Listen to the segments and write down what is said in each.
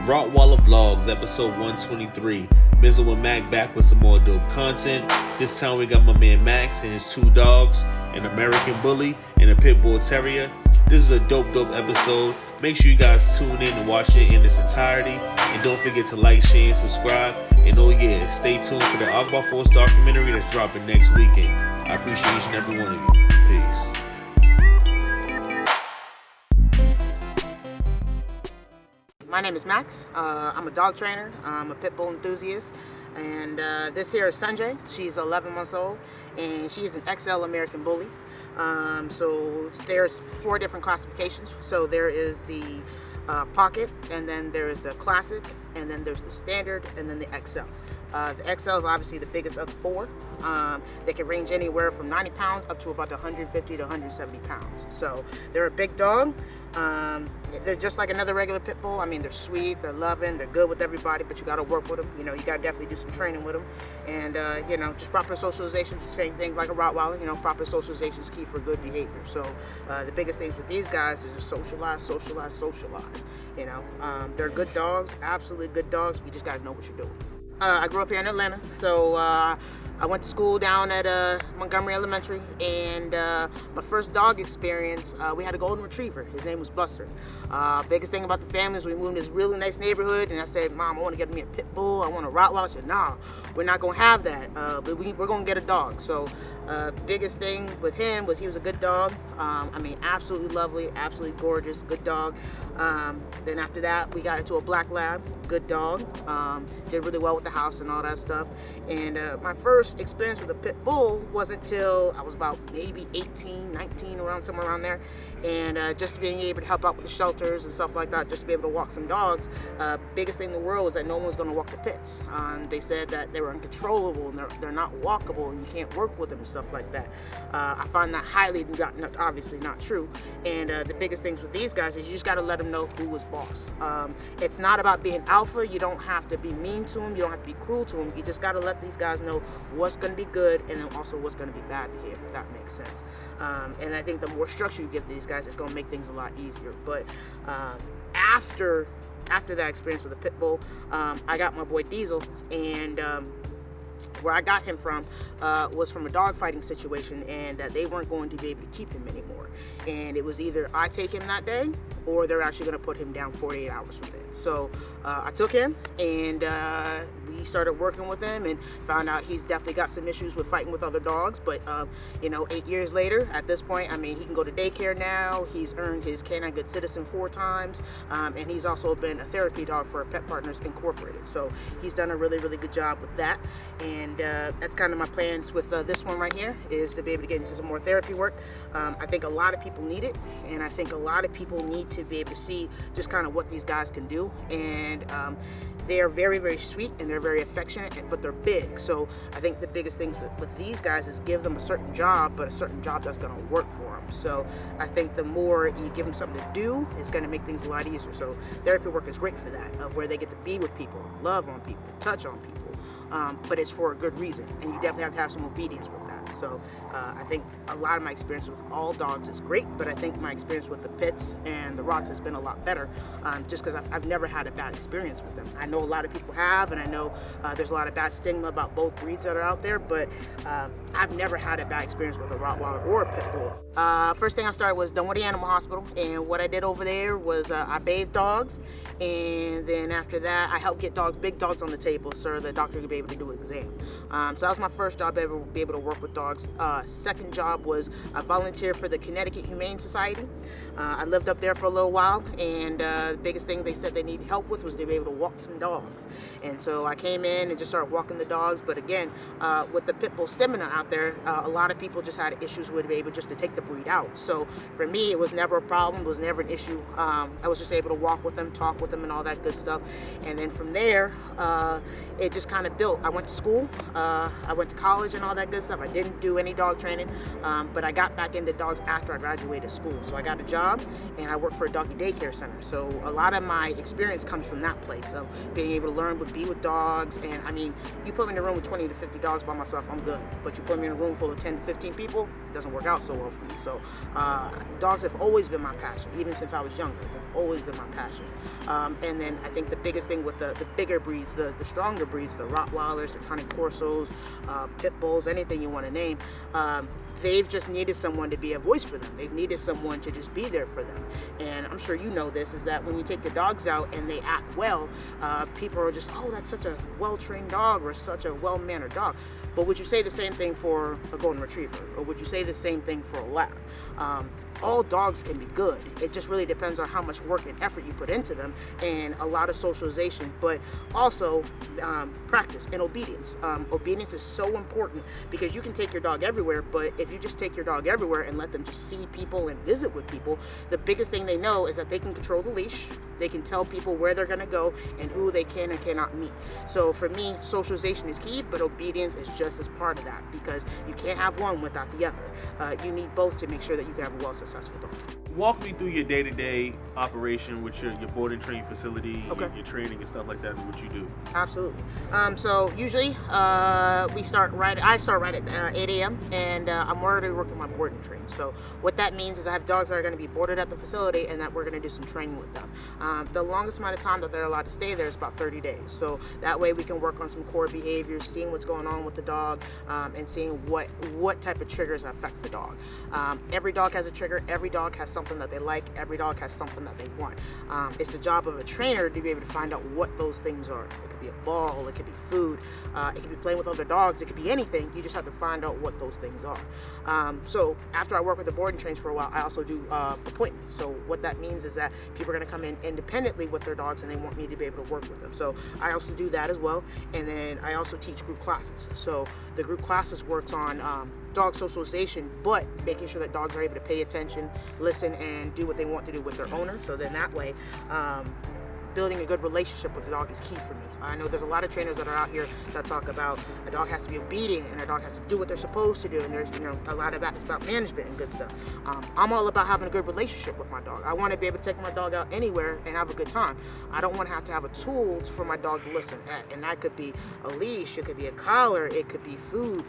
Rottweiler Vlogs, episode 123. Mizzo Mack back with some more dope content. This time we got my man Max and his two dogs, an American Bully and a Pitbull Terrier. This is a dope episode. Make sure you guys tune in and watch it in its entirety. And don't forget to like, share, and subscribe. And oh yeah, stay tuned for the Akbar Force documentary that's dropping next weekend. I appreciate each and every one of you. Peace. My name is Max. I'm a dog trainer. I'm a pit bull enthusiast. And this here is Sanjay. She's 11 months old, and she's an XL American Bully. So there's 4 different classifications. So there is the pocket, and then there is the classic, and then there's the standard, and then the XL. The XL is obviously the biggest of the 4. They can range anywhere from 90 pounds up to about 150 to 170 pounds. So they're a big dog. They're just like another regular pit bull. I mean, they're sweet, they're loving, they're good with everybody, but you got to work with them. You know, you got to definitely do some training with them. And, you know, just proper socialization, same thing like a Rottweiler. You know, proper socialization is key for good behavior. So the biggest things with these guys is just socialize. You know, they're good dogs, absolutely good dogs. You just got to know what you're doing. I grew up here in Atlanta, so I went to school down at Montgomery Elementary, and my first dog experience, we had a golden retriever. His name was Buster. Biggest thing about the family is we moved in this really nice neighborhood, and I said, Mom, I want to get me a pit bull, I want a Rottweiler. She said, nah, we're not going to have that, but we're going to get a dog. So biggest thing with him was he was a good dog. I mean, absolutely lovely, absolutely gorgeous, good dog. Then after that, we got into a black lab, good dog. Did really well with the house and all that stuff. And my first experience with a pit bull wasn't till I was about maybe 18, 19, somewhere around there. And just being able to help out with the shelters and stuff like that, just to be able to walk some dogs. Biggest thing in the world was that no one was going to walk the pits. They said that they were uncontrollable and they're not walkable and you can't work with them and stuff like that. I find that highly, obviously not true. And the biggest things with these guys is you just got to let them know who is boss. It's not about being alpha. You don't have to be mean to them. You don't have to be cruel to them. You just got to let these guys know what's going to be good and then also what's going to be bad behavior, if that makes sense. And I think the more structure you give these guys, it's going to make things a lot easier. But after that experience with the pit bull, I got my boy Diesel, and where I got him from was from a dog fighting situation, and that they weren't going to be able to keep him anymore. And it was either I take him that day or they're actually going to put him down 48 hours from then. So I took him, and we started working with him and found out he's definitely got some issues with fighting with other dogs. But you know, 8 years later, at this point, I mean, he can go to daycare now. He's earned his Canine Good Citizen 4 times, and he's also been a therapy dog for Pet Partners Incorporated. So he's done a really, really good job with that. And that's kind of my plans with this one right here, is to be able to get into some more therapy work. I think a lot of people need it, and I think a lot of people need to be able to see just kind of what these guys can do. And they are very, very sweet, and they're very affectionate, but they're big. So I think the biggest thing with these guys is give them a certain job, but a certain job that's going to work for them. So I think the more you give them something to do, it's going to make things a lot easier. So therapy work is great for that, of where they get to be with people, love on people, touch on people. But it's for a good reason, and you definitely have to have some obedience with that. So I think a lot of my experience with all dogs is great, but I think my experience with the pits and the Rotts has been a lot better, just because I've never had a bad experience with them. I know a lot of people have, and I know there's a lot of bad stigma about both breeds that are out there, but I've never had a bad experience with a Rottweiler or a Pitbull. First thing I started was Dunwoody Animal Hospital, and what I did over there was I bathed dogs, and then after that I helped get big dogs on the table so the doctor could be able to do an exam. So that was my first job ever, be able to work with dogs. Second job was I volunteered for the Connecticut Humane Society. I lived up there for a little while, and the biggest thing they said they needed help with was to be able to walk some dogs. And so I came in and just started walking the dogs. But again, with the Pitbull stamina out there, a lot of people just had issues with being able just to take the breed out. So for me, it was never a problem, it was never an issue. I was just able to walk with them, talk with them, and all that good stuff. And then from there, it just kind of built. I went to school, I went to college and all that good stuff. I didn't do any dog training, but I got back into dogs after I graduated school. So I got a job and I worked for a doggy daycare center. So a lot of my experience comes from that place of being able to learn, be with dogs. And I mean, you put me in a room with 20 to 50 dogs by myself, I'm good. But you put me in a room full of 10 to 15 people, it doesn't work out so well for me. So dogs have always been my passion, even since I was younger. They've always been my passion. And then I think the biggest thing with the bigger breeds, the stronger breeds, the Rottweilers, the Connie Corsos, Pit Bulls, anything you want to name, they've just needed someone to be a voice for them. They've needed someone to just be there for them. And I'm sure you know this, is that when you take your dogs out and they act well, people are just, oh, that's such a well-trained dog or such a well-mannered dog. But would you say the same thing for a golden retriever? Or would you say the same thing for a lab? All dogs can be good. It just really depends on how much work and effort you put into them, and a lot of socialization, but also practice and obedience. Obedience is so important, because you can take your dog everywhere, but if you just take your dog everywhere and let them just see people and visit with people, the biggest thing they know is that they can control the leash, they can tell people where they're gonna go and who they can and cannot meet. So for me, socialization is key, but obedience is just as part of that, because you can't have one without the other. You need both to make sure that you can have a well-successful dog. Walk me through your day-to-day operation with your board and train facility, Okay. your training and stuff like that, and what you do. Absolutely. So usually I start right at 8 a.m. and I'm already working my board and train. So what that means is I have dogs that are going to be boarded at the facility and that we're going to do some training with them. The longest amount of time that they're allowed to stay there is about 30 days. So that way we can work on some core behaviors, seeing what's going on with the dog, and seeing what type of triggers affect the dog. Every dog has a trigger. Every dog has something that they like. Every dog has something that they want. It's the job of a trainer to be able to find out what those things are. It could be a ball, it could be food, it could be playing with other dogs, it could be anything. You just have to find out what those things are. So after I work with the board and trains for a while, I also do appointments. So what that means is that people are going to come in independently with their dogs and they want me to be able to work with them. So I also do that as well. And then I also teach group classes. So the group classes works on dog socialization, but making sure that dogs are able to pay attention, listen, and do what they want to do with their owner. So then that way, building a good relationship with the dog is key for me. I know there's a lot of trainers that are out here that talk about a dog has to be obedient and a dog has to do what they're supposed to do, and there's a lot of that is about management and good stuff. I'm all about having a good relationship with my dog. I want to be able to take my dog out anywhere and have a good time. I don't want to have a tool for my dog to listen at, and that could be a leash, it could be a collar, it could be food,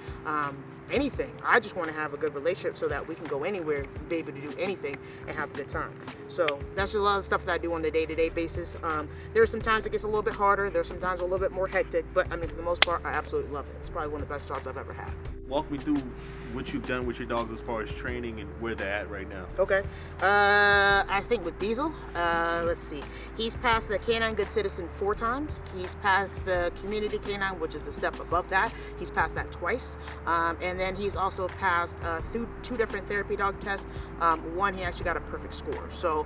anything. I just want to have a good relationship so that we can go anywhere, be able to do anything, and have a good time. So that's a lot of stuff that I do on the day-to-day basis. There are some times it gets a little bit harder. There's sometimes a little bit more hectic, but I mean, for the most part, I absolutely love it. It's probably one of the best jobs I've ever had. Walk me through what you've done with your dogs as far as training and where they're at right now. Okay. I think with Diesel, let's see. He's passed the Canine Good Citizen 4 times. He's passed the Community Canine, which is the step above that. He's passed that twice. And then he's also passed through 2 different therapy dog tests. One, he actually got a perfect score. So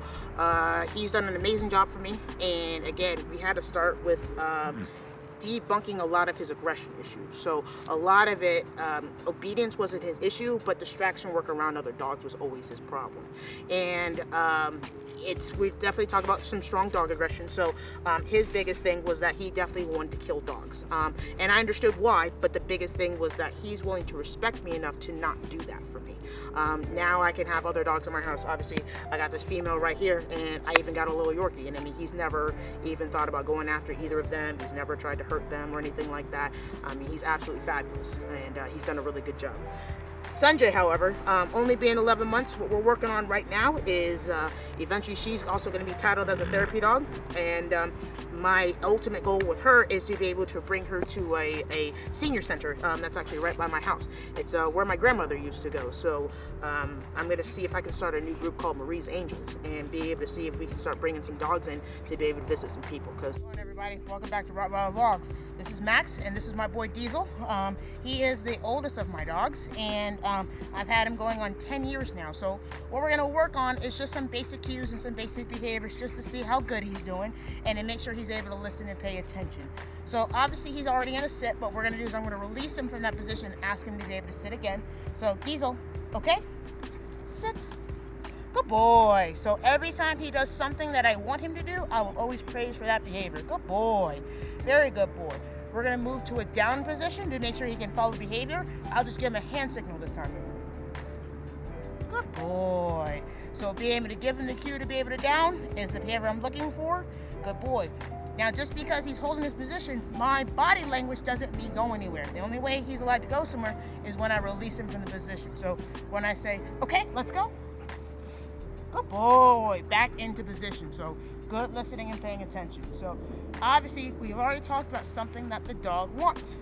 he's done an amazing job for me. And again, we had to start with debunking a lot of his aggression issues. So a lot of it, obedience wasn't his issue, but distraction work around other dogs was always his problem. And we definitely talk about some strong dog aggression. So his biggest thing was that he definitely wanted to kill dogs. And I understood why, but the biggest thing was that he's willing to respect me enough to not do that for me. Now I can have other dogs in my house. Obviously, I got this female right here, and I even got a little Yorkie. And I mean, he's never even thought about going after either of them. He's never tried to hurt them or anything like that. I mean, he's absolutely fabulous, and he's done a really good job. Sanjay, however, only being 11 months, what we're working on right now is eventually she's also going to be titled as a therapy dog. And my ultimate goal with her is to be able to bring her to a senior center that's actually right by my house. It's where my grandmother used to go. So I'm going to see if I can start a new group called Marie's Angels and be able to see if we can start bringing some dogs in to be able to visit some people. Hello everybody, welcome back to Rottweiler Vlogs. This is Max and this is my boy Diesel. He is the oldest of my dogs, and I've had him going on 10 years now. So what we're going to work on is just some basic cues and some basic behaviors just to see how good he's doing and to make sure he's able to listen and pay attention. So obviously he's already in a sit, but what we're going to do is I'm going to release him from that position and ask him to be able to sit again. So Diesel, okay? Sit. Good boy. So every time he does something that I want him to do, I will always praise for that behavior. Good boy. Very good boy. We're going to move to a down position to make sure he can follow behavior. I'll just give him a hand signal this time. Good boy. So being able to give him the cue to be able to down is the behavior I'm looking for. Good boy. Now, just because he's holding his position, my body language doesn't mean go anywhere. The only way he's allowed to go somewhere is when I release him from the position. So when I say, okay, let's go. Good boy. Back into position. So good listening and paying attention. So obviously we've already talked about something that the dog wants.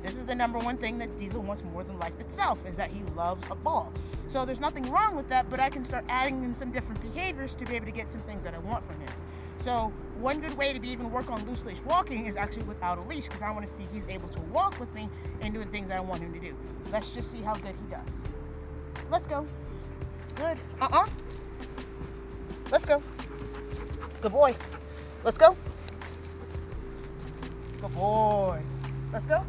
This is the number one thing that Diesel wants more than life itself, is that he loves a ball. So there's nothing wrong with that, but I can start adding in some different behaviors to be able to get some things that I want from him. So one good way to even work on loose leash walking is actually without a leash, because I want to see he's able to walk with me and doing things I want him to do. Let's just see how good he does. Let's go. Good. Let's go. Good boy. Let's go. Good boy. Let's go.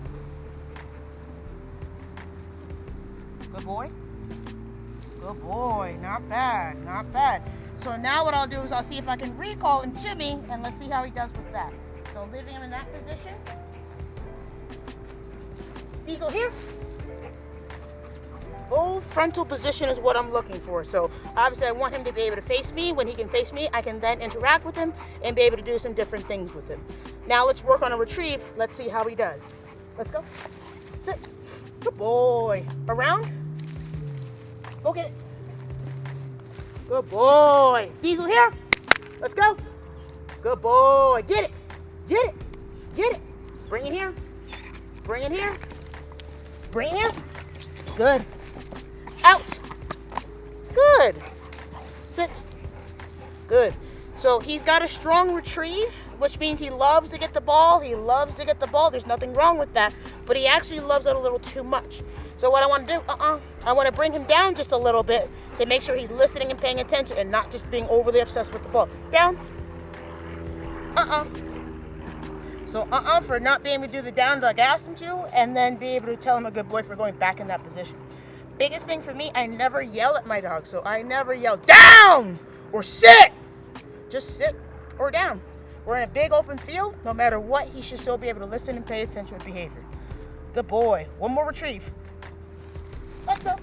Good boy. Good boy. Not bad. Not bad. So now what I'll do is I'll see if I can recall him to me, and let's see how he does with that. So leaving him in that position. Eagle here. Full frontal position is what I'm looking for. So obviously I want him to be able to face me. When he can face me, I can then interact with him and be able to do some different things with him. Now let's work on a retrieve. Let's see how he does. Let's go. Sit. Good boy. Around. Go get it. Good boy. Diesel here. Let's go. Good boy. Get it. Get it. Get it. Bring it here. Bring it here. Bring it here. Good. Out. Good. Sit. Good. So he's got a strong retrieve, which means he loves to get the ball. He loves to get the ball. There's nothing wrong with that, but he actually loves it a little too much. So what I want to do, I want to bring him down just a little bit to make sure he's listening and paying attention and not just being overly obsessed with the ball. Down. So for not being able to do the down like I asked him to, and then be able to tell him a good boy for going back in that position. Biggest thing for me, I never yell at my dog. So I never yell down or sit. Just sit or down. We're in a big open field. No matter what, he should still be able to listen and pay attention with behavior. Good boy. One more retrieve. Let's go.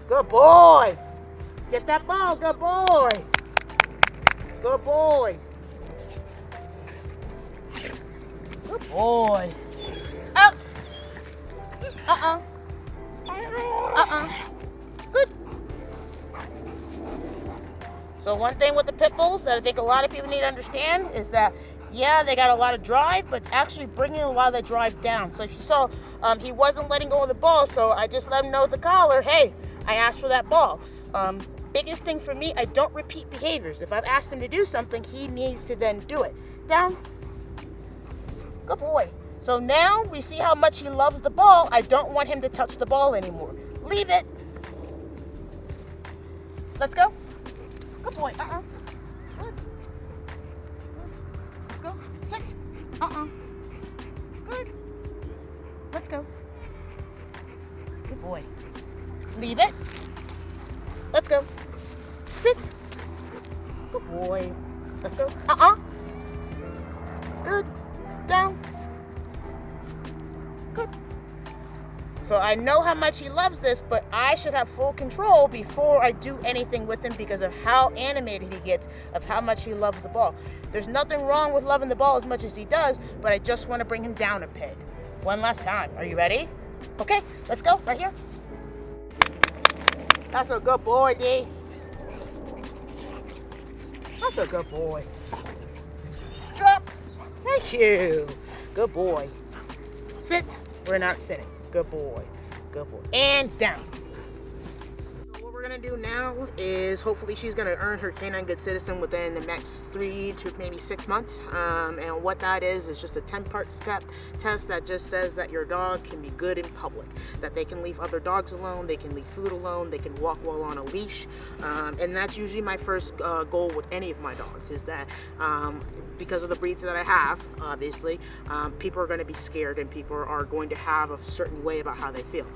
Good boy. Get that ball. Good boy. Good boy. Good boy. Out. Good. So one thing with the pit bulls that I think a lot of people need to understand is that, yeah, they got a lot of drive, but actually bringing a lot of that drive down. So if you saw, he wasn't letting go of the ball, so I just let him know with the collar, hey, I asked for that ball. Biggest thing for me, I don't repeat behaviors. If I've asked him to do something, he needs to then do it. Down. Good boy. So now we see how much he loves the ball. I don't want him to touch the ball anymore. Leave it. Let's go. Good boy. Good. Let's go. Sit. Good. Let's go. Good boy. Leave it. Let's go. Sit. Good boy. Let's go. Good. Down. Good. So I know how much he loves this, but I should have full control before I do anything with him because of how animated he gets, of how much he loves the ball. There's nothing wrong with loving the ball as much as he does, but I just want to bring him down a peg. One last time. Are you ready? Okay, let's go. Right here. That's a good boy, D. That's a good boy. Drop. Thank you. Good boy. Sit. We're not sitting. Good boy. Good boy. And down. So what we're going to do now is hopefully she's going to earn her Canine Good Citizen within the next 3 to maybe 6 months. And what that is just a 10-part step test that just says that your dog can be good in public, that they can leave other dogs alone, they can leave food alone, they can walk while on a leash. And that's usually my first goal with any of my dogs, is that because of the breeds that I have, obviously, people are going to be scared and people are going to have a certain way about how they feel.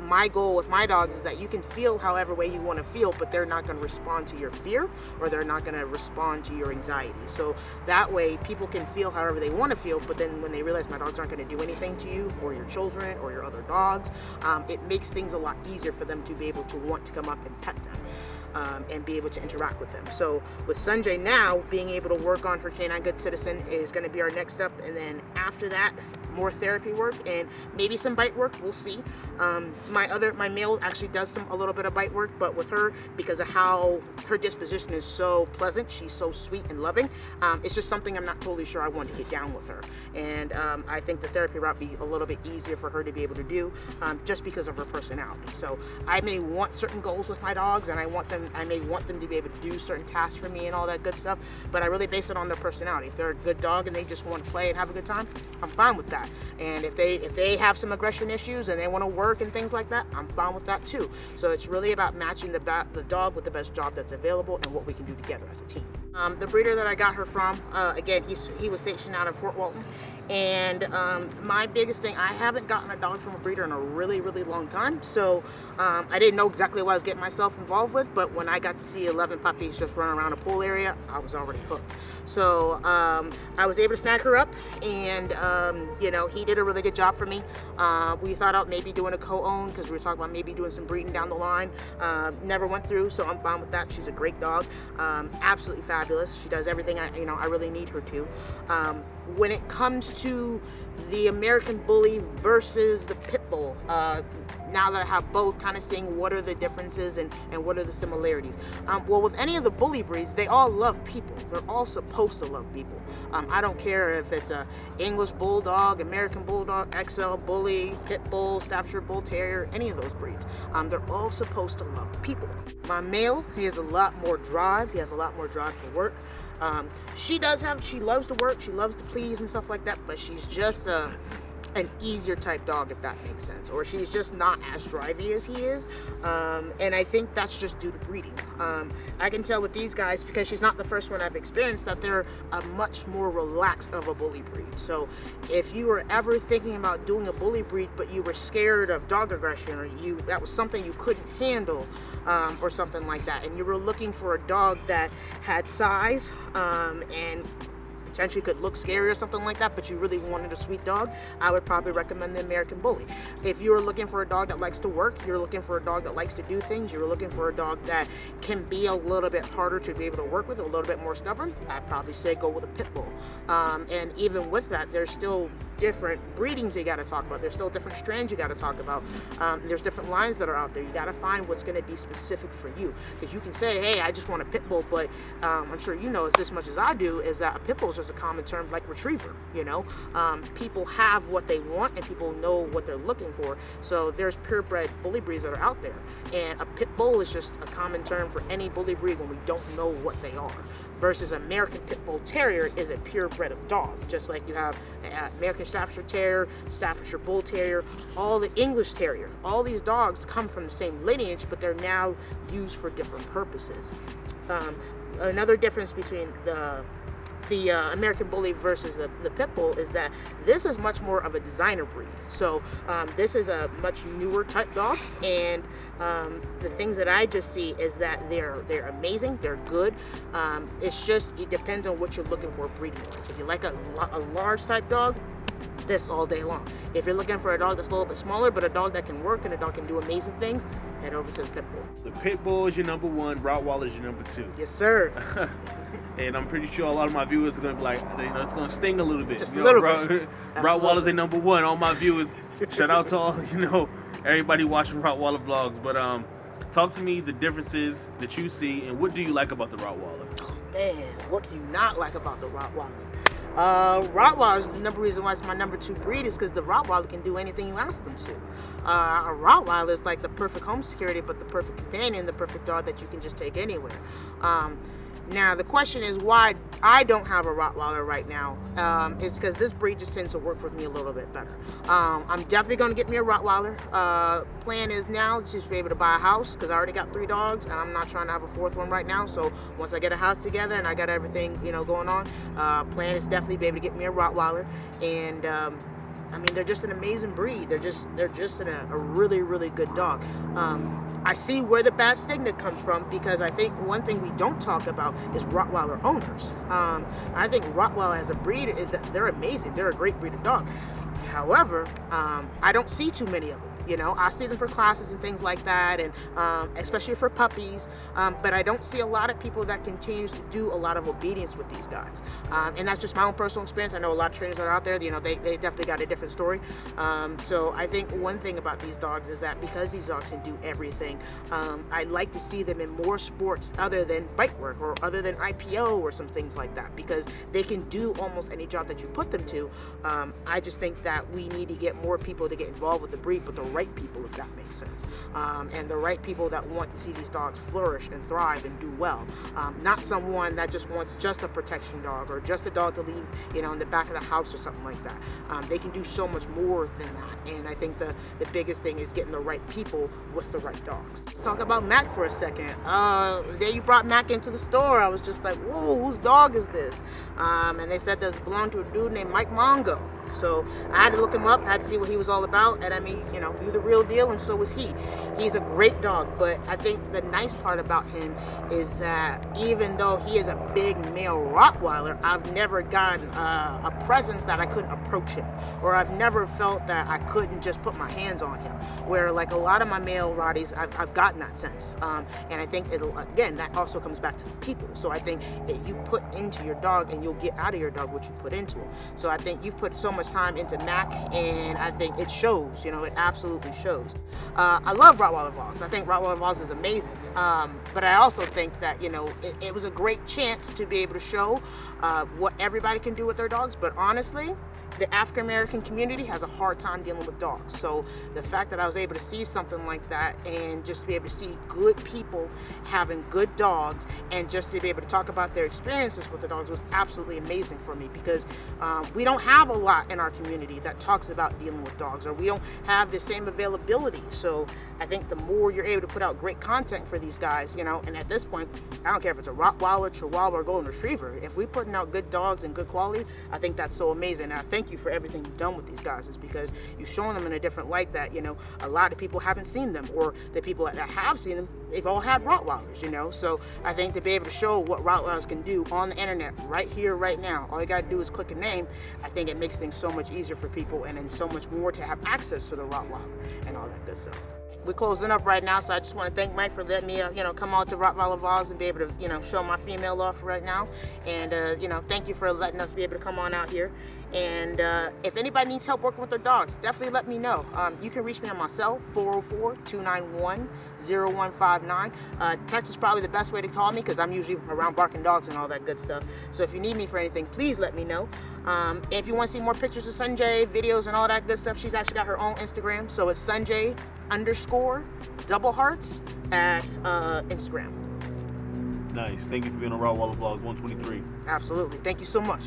My goal with my dogs is that you can feel however way you want to feel, but they're not going to respond to your fear, or they're not going to respond to your anxiety. So that way people can feel however they want to feel, but then when they realize my dogs aren't going to do anything to you or your children or your other dogs, it makes things a lot easier for them to be able to want to come up and pet them. And be able to interact with them. So with Sanjay now, being able to work on her Canine Good Citizen is going to be our next step, and then after that, more therapy work and maybe some bite work. We'll see. My male actually does a little bit of bite work, but with her, because of how her disposition is so pleasant, she's so sweet and loving, it's just something I'm not totally sure I want to get down with her. And I think the therapy route be a little bit easier for her to be able to do, just because of her personality. So I may want certain goals with my dogs, and I may want them to be able to do certain tasks for me and all that good stuff, but I really base it on their personality. If they're a good dog and they just want to play and have a good time, I'm fine with that. And if they have some aggression issues and they want to work and things like that, I'm fine with that too. So it's really about matching the dog with the best job that's available and what we can do together as a team. The breeder that I got her from, again, he was stationed out in Fort Walton. And my biggest thing, I haven't gotten a dog from a breeder in a really, really long time. So I didn't know exactly what I was getting myself involved with, but when I got to see 11 puppies just running around a pool area, I was already hooked. So I was able to snag her up, and you know, he did a really good job for me. We thought out maybe doing a co-own, because we were talking about maybe doing some breeding down the line. Never went through, so I'm fine with that. She's a great dog, absolutely fabulous. She does everything I really need her to. When it comes to the American Bully versus the Pitbull, now that I have both, kind of seeing what are the differences and what are the similarities. Well, with any of the bully breeds, they all love people. They're all supposed to love people. I don't care if it's a English Bulldog, American Bulldog, XL Bully, Pitbull, Staffordshire Bull Terrier, any of those breeds. They're all supposed to love people. My male, he has a lot more drive. He has a lot more drive to work. She loves to work, she loves to please and stuff like that, but she's just an easier type dog, if that makes sense, or she's just not as drivey as he is, and I think that's just due to breeding. I can tell with these guys, because she's not the first one I've experienced, that they're a much more relaxed of a bully breed. So if you were ever thinking about doing a bully breed, but you were scared of dog aggression, or that was something you couldn't handle, or something like that, and you were looking for a dog that had size and potentially could look scary or something like that, but you really wanted a sweet dog, I would probably recommend the American Bully. If you're looking for a dog that likes to work, you're looking for a dog that likes to do things, you're looking for a dog that can be a little bit harder to be able to work with, a little bit more stubborn, I'd probably say go with a Pitbull. And even with that, there's still different breedings you got to talk about. There's still different strands you got to talk about. There's different lines that are out there. You got to find what's going to be specific for you, because you can say, hey, I just want a pit bull, but I'm sure you know as much as I do is that a pit bull is just a common term like retriever. People have what they want and people know what they're looking for. So there's purebred bully breeds that are out there, and a pit bull is just a common term for any bully breed when we don't know what they are. Versus American Pit Bull Terrier is a purebred of dog, just like you have American Staffordshire Terrier, Staffordshire Bull Terrier, all the English Terrier. All these dogs come from the same lineage, but they're now used for different purposes. Another difference between the American Bully versus the Pit Bull is that this is much more of a designer breed. So this is a much newer type dog, and the things that I just see is that they're amazing, they're good. It depends on what you're looking for breeding wise. If you like a large type dog, this all day long. If you're looking for a dog that's a little bit smaller, but a dog that can work and a dog can do amazing things, head over to the Pitbull. The Pitbull is your number one, Rottweiler is your number two. Yes, sir. And I'm pretty sure a lot of my viewers are going to be like, it's going to sting a little bit. Just a little bit. Rottweiler's their number one. All my viewers, shout out to all, everybody watching Rottweiler Vlogs. But talk to me the differences that you see, and what do you like about the Rottweiler? Oh, man, what do you not like about the Rottweiler? Rottweiler, the number reason why it's my number two breed is because the Rottweiler can do anything you ask them to. A Rottweiler is like the perfect home security, but the perfect companion, the perfect dog that you can just take anywhere. Now, the question is why I don't have a Rottweiler right now is because this breed just tends to work with me a little bit better. I'm definitely going to get me a Rottweiler. Plan is now to just be able to buy a house because I already got 3 dogs and I'm not trying to have a 4th one right now. So once I get a house together and I got everything going on, plan is definitely be able to get me a Rottweiler. And I mean, they're just an amazing breed. They're just a really, really good dog. I see where the bad stigma comes from because I think one thing we don't talk about is Rottweiler owners. I think Rottweiler as a breed, they're amazing. They're a great breed of dog. However, I don't see too many of them. I see them for classes and things like that, and especially for puppies. But I don't see a lot of people that continues to do a lot of obedience with these guys. And that's just my own personal experience. I know a lot of trainers that are out there, they definitely got a different story. So I think one thing about these dogs is that because these dogs can do everything, I like to see them in more sports other than bite work or other than IPO or some things like that, because they can do almost any job that you put them to. I just think that we need to get more people to get involved with the breed, but the right people, if that makes sense, and the right people that want to see these dogs flourish and thrive and do well, not someone that just wants just a protection dog or just a dog to leave in the back of the house or something like that. They can do so much more than that, and I think the biggest thing is getting the right people with the right dogs. Let's talk about Mac for a second. The day you brought Mac into the store, I was just like, whoa, whose dog is this? And they said this belonged to a dude named Mike Mongo. So I had to look him up, had to see what he was all about, and I mean, you're the real deal, and so was he. He's a great dog, but I think the nice part about him is that even though he is a big male Rottweiler, I've never gotten a presence that I couldn't approach him, or I've never felt that I couldn't just put my hands on him, where like a lot of my male Rotties, I've gotten that sense. And I think that also comes back to the people. So I think that you put into your dog and you'll get out of your dog what you put into him. So I think you've put so much time into Mac, and I think it shows, it absolutely shows. I love Rottweiler Vlogs. I think Rottweiler Vlogs is amazing. But I also think that, it was a great chance to be able to show what everybody can do with their dogs. But honestly, the African American community has a hard time dealing with dogs. So the fact that I was able to see something like that and just be able to see good people having good dogs and just to be able to talk about their experiences with the dogs was absolutely amazing for me, because we don't have a lot in our community that talks about dealing with dogs, or we don't have the same availability. So I think the more you're able to put out great content for these guys, and at this point, I don't care if it's a Rottweiler, Chihuahua, or Golden Retriever. If we're putting out good dogs and good quality, I think that's so amazing. And I thank you for everything you've done with these guys. It's because you've shown them in a different light that, a lot of people haven't seen them, or the people that have seen them, they've all had Rottweilers, So I think to be able to show what Rottweilers can do on the internet right here, right now, all you got to do is click a name. I think it makes things so much easier for people, and then so much more to have access to the Rottweiler and all that good stuff. We're closing up right now, so I just want to thank Mike for letting me, come on to Rottweiler Vlogs and be able to, show my female off right now. And, thank you for letting us be able to come on out here. And if anybody needs help working with their dogs, definitely let me know. You can reach me on my cell, 404-291-0159. Text is probably the best way to call me because I'm usually around barking dogs and all that good stuff. So if you need me for anything, please let me know. If you want to see more pictures of Sanjay, videos and all that good stuff, she's actually got her own Instagram. So it's Sanjay_double_hearts at Instagram. Nice. Thank you for being on Rottweiler Vlogs 123. Absolutely. Thank you so much.